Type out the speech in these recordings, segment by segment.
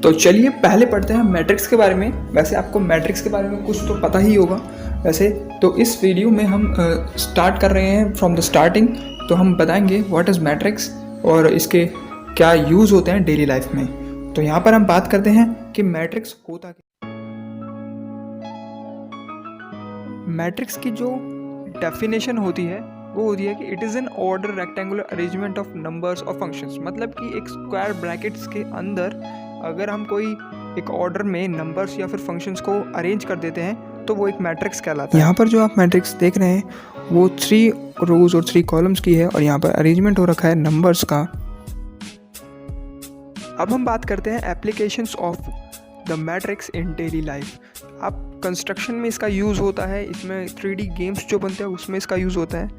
तो चलिए पहले पढ़ते हैं मैट्रिक्स के बारे में। वैसे आपको मैट्रिक्स के बारे में कुछ तो पता ही होगा वैसे, तो इस वीडियो में हम स्टार्ट कर रहे हैं फ्रॉम द स्टार्टिंग। तो हम बताएंगे व्हाट इज़ मैट्रिक्स और इसके क्या यूज़ होते हैं डेली लाइफ में। तो यहाँ पर हम बात करते हैं कि मैट्रिक्स होता क्या। मैट्रिक्स की जो डेफिनेशन होती है वो होती है कि it is an order rectangular arrangement of numbers और फंक्शंस। मतलब कि एक स्क्वायर ब्रैकेट्स के अंदर अगर हम कोई एक ऑर्डर में नंबर्स या फिर फंक्शंस को अरेंज कर देते हैं तो वो एक मैट्रिक्स कहलाता है। यहाँ पर जो आप मैट्रिक्स देख रहे हैं वो 3 रोज और 3 कॉलम्स की है और यहाँ पर अरेंजमेंट हो रखा है नंबर्स का। अब हम बात करते हैं applications of the matrix in daily life. आप कंस्ट्रक्शन में इसका यूज़ होता है, इसमें 3D गेम्स जो बनते हैं उसमें इसका यूज़ होता है,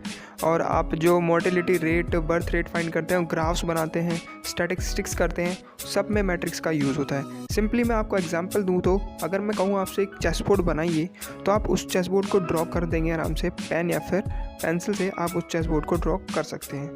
और आप जो mortality rate, birth rate find करते हैं, ग्राफ्स बनाते हैं, स्टैटिस्टिक्स करते हैं, सब में मैट्रिक्स का यूज़ होता है। सिंपली मैं आपको एग्जांपल दूं तो अगर मैं कहूँ आपसे एक चेस बोर्ड बनाइए तो आप उस चेस बोर्ड को ड्रॉ कर देंगे आराम से, पेन या फिर पेंसिल से आप उस चेस बोर्ड को ड्रॉ कर सकते हैं,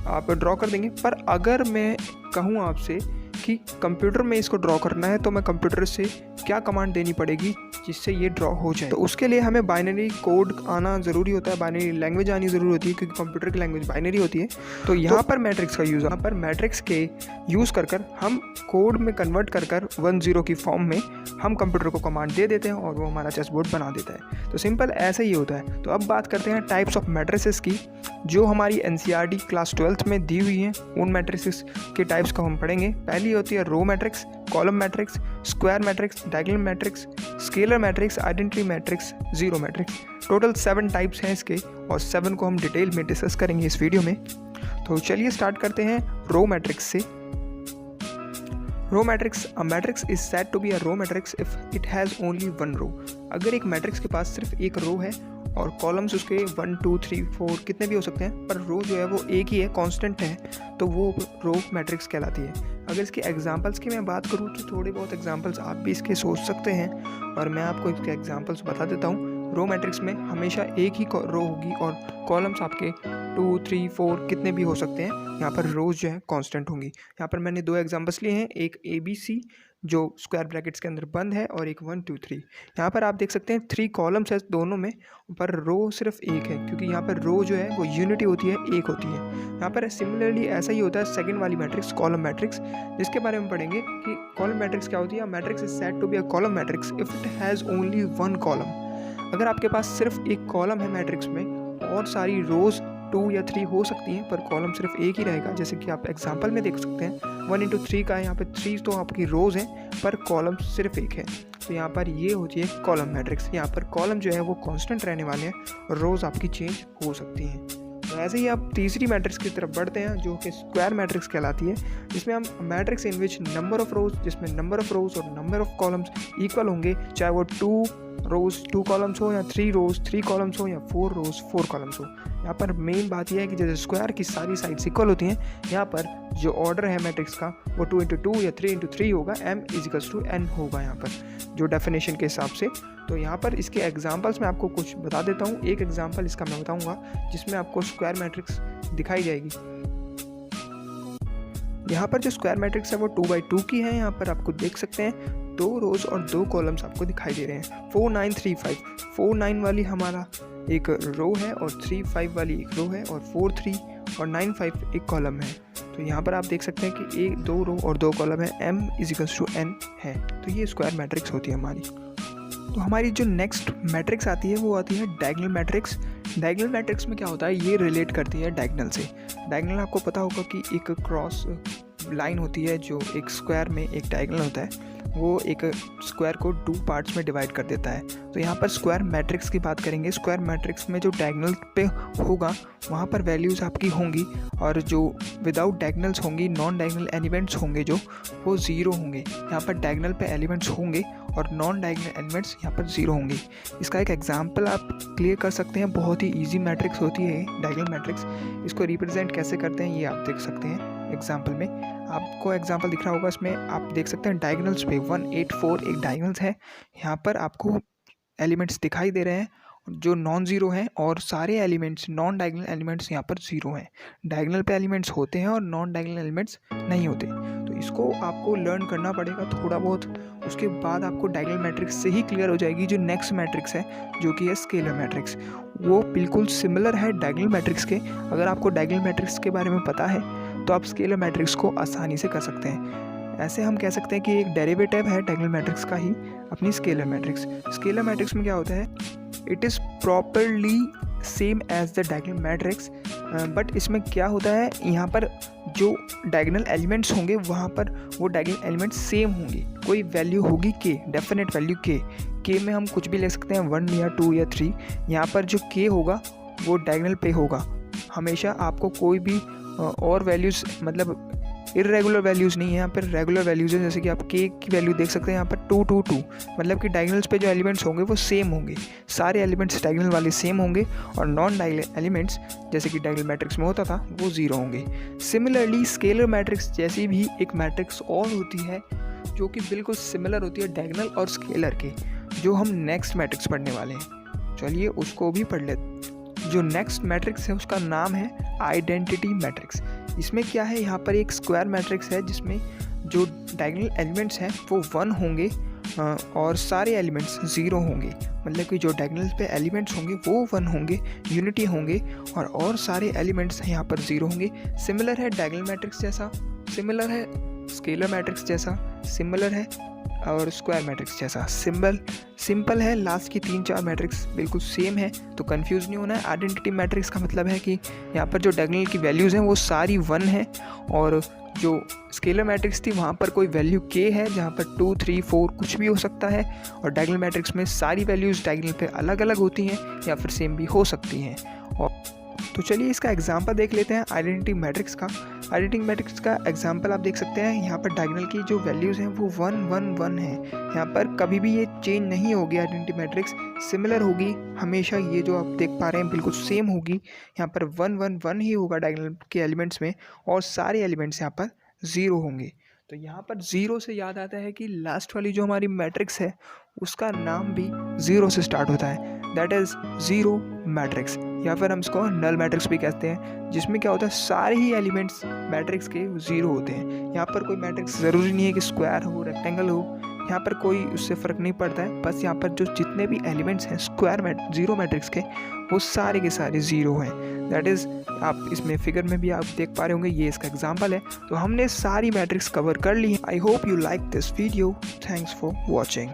आप ड्रॉ कर देंगे। पर अगर मैं कहूँ आपसे कि कंप्यूटर में इसको ड्रॉ करना है तो मैं कंप्यूटर से क्या कमांड देनी पड़ेगी जिससे ये ड्रॉ हो जाए। तो उसके लिए हमें बाइनरी कोड आना ज़रूरी होता है, बाइनरी लैंग्वेज आनी ज़रूरी होती है, क्योंकि कंप्यूटर की लैंग्वेज बाइनरी होती है। तो यहाँ पर मैट्रिक्स का यूज़, यहाँ पर मैट्रिक्स के यूज़ कर हम कोड में कन्वर्ट कर 1-0 की फॉर्म में हम कंप्यूटर को कमांड दे देते हैं और वो हमारा चेस बोर्ड बना देता है। तो सिंपल ऐसा ही होता है। तो अब बात करते हैं टाइप्स ऑफ मैट्रिसेस की, जो हमारी NCERT क्लास 12th में दी हुई हैं। उन मैट्रिसेस के टाइप्स को हम पढ़ेंगे। पहली होती है row matrix, column matrix, square matrix, diagonal matrix, scalar matrix, identity matrix, zero matrix. Total 7 types हैं इसके और 7 को हम डिटेल में डिस्कस करेंगे इस वीडियो में। तो चलिए स्टार्ट करते हैं रो मैट्रिक्स से। Row matrix, a matrix is said to be a row matrix if it has only 1 row. अगर एक मैट्रिक्स के पास सिर्फ एक रो है और कॉलम्स उसके 1, 2, 3, 4 कितने भी हो सकते हैं, पर रो जो है वो एक ही है, कांस्टेंट है, तो वो रो मैट्रिक्स कहलाती है। अगर इसके एग्जांपल्स की मैं बात करूँ तो थोड़े बहुत एग्जांपल्स आप भी इसके सोच सकते हैं और मैं आपको इसके एग्जांपल्स बता देता हूँ। रो मैट्रिक्स में हमेशा एक ही रो होगी और कॉलम्स आपके 2, 3, 4 कितने भी हो सकते हैं। यहाँ पर रोज जो है कांस्टेंट होंगी। यहाँ पर मैंने 2 एग्जांपल्स लिए हैं, एक ABC जो स्क्वायर ब्रैकेट्स के अंदर बंद है और एक 1, 2, 3। यहाँ पर आप देख सकते हैं 3 कॉलम्स है दोनों में, पर रो सिर्फ एक है, क्योंकि यहाँ पर रो जो है वो यूनिटी होती है, एक होती है। यहाँ पर सिमिलरली ऐसा ही होता है सेकंड वाली मैट्रिक्स, कॉलम मैट्रिक्स, जिसके बारे में पढ़ेंगे कि कॉलम मैट्रिक्स क्या होती है। Matrix is said to be a column matrix if it has only 1 column. अगर आपके पास सिर्फ एक कॉलम है मैट्रिक्स में और सारी रोज 2 या 3 हो सकती हैं, पर कॉलम सिर्फ एक ही रहेगा, जैसे कि आप एग्जांपल में देख सकते हैं 1 into 3 का है। यहाँ पे 3 तो आपकी रोज हैं पर कॉलम सिर्फ एक है, तो यहाँ पर ये होती है कॉलम मैट्रिक्स। यहाँ पर कॉलम जो है वो कांस्टेंट रहने वाले हैं और रोज आपकी चेंज हो सकती हैं। तो ऐसे ही आप तीसरी मैट्रिक्स की तरफ बढ़ते हैं जो कि स्क्वायर मैट्रिक्स कहलाती है, जिसमें हम matrix in which number of रोज, जिसमें नंबर ऑफ रोज और नंबर ऑफ कॉलम्स इक्वल होंगे, चाहे वो 2 रोज 2 कॉलम्स हो या 3 रोज 3 कॉलम्स हो या 4 रोज 4 कॉलम्स हो। यहाँ पर मेन बात यह है कि जैसे स्क्वायर की सारी साइड्स इक्वल होती हैं, यहाँ पर जो ऑर्डर है मैट्रिक्स का वो 2 into 2 या 3 into 3 होगा, m = n होगा यहाँ पर जो डेफिनेशन के हिसाब से। तो यहाँ पर इसके एग्जांपल्स मैं आपको कुछ बता देता हूँ। एक एग्जांपल इसका मैं बताऊँगा जिसमें आपको स्क्वायर मैट्रिक्स दिखाई जाएगी। यहाँ पर जो स्क्वायर मैट्रिक्स है वो 2/2 की है। यहाँ पर आपको देख सकते हैं 2 रोज और 2 कॉलम्स आपको दिखाई दे रहे हैं। 4, 9, 3, 5, 4, 9 वाली हमारा एक रो है और 3, 5 वाली एक रो है और 4, 3 और 9, 5 एक कॉलम है। तो यहाँ पर आप देख सकते हैं कि 2 रो और 2 कॉलम है, m = n है। तो ये स्क्वायर मैट्रिक्स होती है हमारी। तो हमारी जो नेक्स्ट मैट्रिक्स आती है वो आती है डायगोनल मैट्रिक्स। डायगोनल मैट्रिक्स में क्या होता है, ये रिलेट करती है डायगोनल से। डायगोनल आपको पता होगा कि एक क्रॉस लाइन होती है जो एक स्क्वायर में एक डायगोनल होता है, वो एक स्क्वायर को 2 पार्ट्स में डिवाइड कर देता है। तो यहाँ पर स्क्वायर मैट्रिक्स की बात करेंगे। स्क्वायर मैट्रिक्स में जो डायगोनल पे होगा वहाँ पर वैल्यूज़ आपकी होंगी, और जो विदाउट डायगोनल्स होंगी, नॉन डायगोनल एलिमेंट्स होंगे जो वो 0 होंगे। यहाँ पर डायगोनल पे एलिमेंट्स होंगे और नॉन डायगोनल एलिमेंट्स यहाँ पर 0 होंगे। इसका एक एग्जांपल आप क्लियर कर सकते हैं। बहुत ही इजी मैट्रिक्स होती है डायगोनल मैट्रिक्स। इसको रिप्रेजेंट कैसे करते हैं ये आप देख सकते हैं एग्जांपल में। आपको एग्जांपल दिख रहा होगा, इसमें आप देख सकते हैं डायगोनल्स पे 1, 8, 4 एक डायगोनल्स है। यहाँ पर आपको एलिमेंट्स दिखाई दे रहे हैं जो नॉन ज़ीरो हैं और सारे एलिमेंट्स नॉन डायगोनल एलिमेंट्स यहाँ पर ज़ीरो हैं। डायगोनल पे एलिमेंट्स होते हैं और नॉन डायगोनल एलिमेंट्स नहीं होते। तो इसको आपको लर्न करना पड़ेगा थोड़ा बहुत, उसके बाद आपको डायगोनल मैट्रिक्स से ही क्लियर हो जाएगी। जो नेक्स्ट मैट्रिक्स है जो कि है स्केलर मैट्रिक्स, वो बिल्कुल सिमिलर है डायगोनल मैट्रिक्स के। अगर आपको डायगोनल मैट्रिक्स के बारे में पता है तो आप स्केलर मैट्रिक्स को आसानी से कर सकते हैं। ऐसे हम कह सकते हैं कि एक डेरिवेटिव है डायगोनल मैट्रिक्स का ही अपनी स्केलर मैट्रिक्स। स्केलर मैट्रिक्स में क्या होता है, it is properly same as the diagonal matrix, but इसमें क्या होता है, यहाँ पर जो डायगोनल एलिमेंट्स होंगे वहाँ पर वो डायगोनल एलिमेंट्स सेम होंगे। कोई वैल्यू होगी के, डेफिनेट वैल्यू के में हम कुछ भी ले सकते हैं 1 या 2 या 3। यहाँ पर जो के होगा वो डायगोनल पे होगा। हमेशा आपको कोई भी और वैल्यूज़, मतलब इरेगुलर वैल्यूज़ नहीं है, यहाँ पर रेगुलर वैल्यूज़ है। जैसे कि आप के की वैल्यू देख सकते हैं यहाँ पर 2 2 2, मतलब कि डायगोनल्स पे जो एलिमेंट्स होंगे वो सेम होंगे। सारे एलिमेंट्स डायगोनल वाले सेम होंगे और नॉन डायगोनल एलिमेंट्स जैसे कि डायगोनल मैट्रिक्स में होता था वो ज़ीरो होंगे। सिमिलरली स्केलर मैट्रिक्स जैसी भी एक मैट्रिक्स और होती है जो कि बिल्कुल सिमिलर होती है डायगोनल और स्केलर के, जो हम नेक्स्ट मैट्रिक्स पढ़ने वाले हैं। चलिए उसको भी पढ़ लेते। जो नेक्स्ट मैट्रिक्स है उसका नाम है आइडेंटिटी मैट्रिक्स। इसमें क्या है, यहाँ पर एक स्क्वायर मैट्रिक्स है जिसमें जो डायगोनल एलिमेंट्स हैं वो 1 होंगे और सारे एलिमेंट्स 0 होंगे। मतलब कि जो डायगोनल पे एलिमेंट्स होंगे वो 1 होंगे, यूनिटी होंगे, और सारे एलिमेंट्स यहाँ पर 0 होंगे। सिमिलर है डायगोनल मैट्रिक्स जैसा, सिमिलर है स्केलर मैट्रिक्स जैसा, सिमिलर है और स्क्वायर मैट्रिक्स जैसा। सिंपल है, लास्ट की 3-4 मैट्रिक्स बिल्कुल सेम है, तो कंफ्यूज नहीं होना है। आइडेंटिटी मैट्रिक्स का मतलब है कि यहाँ पर जो डायगोनल की वैल्यूज़ हैं वो सारी 1 हैं, और जो स्केलर मैट्रिक्स थी वहाँ पर कोई वैल्यू के है जहाँ पर 2 3 4 कुछ भी हो सकता है, और डायगोनल मैट्रिक्स में सारी वैल्यूज़ डायगोनल पे अलग अलग होती हैं या फिर सेम भी हो सकती हैं। और तो चलिए इसका एग्जांपल देख लेते हैं आइडेंटिटी मैट्रिक्स का। आइडेंटिटी मैट्रिक्स का एग्जांपल आप देख सकते हैं, यहाँ पर डायगोनल की जो वैल्यूज़ हैं वो 1 1 1 है। यहाँ पर कभी भी ये चेंज नहीं होगी। आइडेंटिटी मैट्रिक्स सिमिलर होगी हमेशा, ये जो आप देख पा रहे हैं बिल्कुल सेम होगी। यहाँ पर 1 1 1 ही होगा डायगोनल के एलिमेंट्स में, और सारे एलिमेंट्स यहाँ पर 0 होंगे। तो यहाँ पर 0 से याद आता है कि लास्ट वाली जो हमारी मैट्रिक्स है उसका नाम भी 0 से स्टार्ट होता है, दैट इज़ ज़ीरो मैट्रिक्स, या फिर हम इसको नल मैट्रिक्स भी कहते हैं, जिसमें क्या होता है सारे ही एलिमेंट्स मैट्रिक्स के 0 होते हैं। यहाँ पर कोई मैट्रिक्स ज़रूरी नहीं है कि स्क्वायर हो, रेक्टेंगल हो, यहाँ पर कोई उससे फ़र्क नहीं पड़ता है। बस यहाँ पर जो जितने भी एलिमेंट्स हैं ज़ीरो मैट्रिक्स के, वो सारे के सारे 0 हैं। दैट इज़, आप इसमें फिगर में भी आप देख पा रहे होंगे, ये इसका एग्जाम्पल है। तो हमने सारी मैट्रिक्स कवर कर ली है। I hope you like this video. Thanks for watching.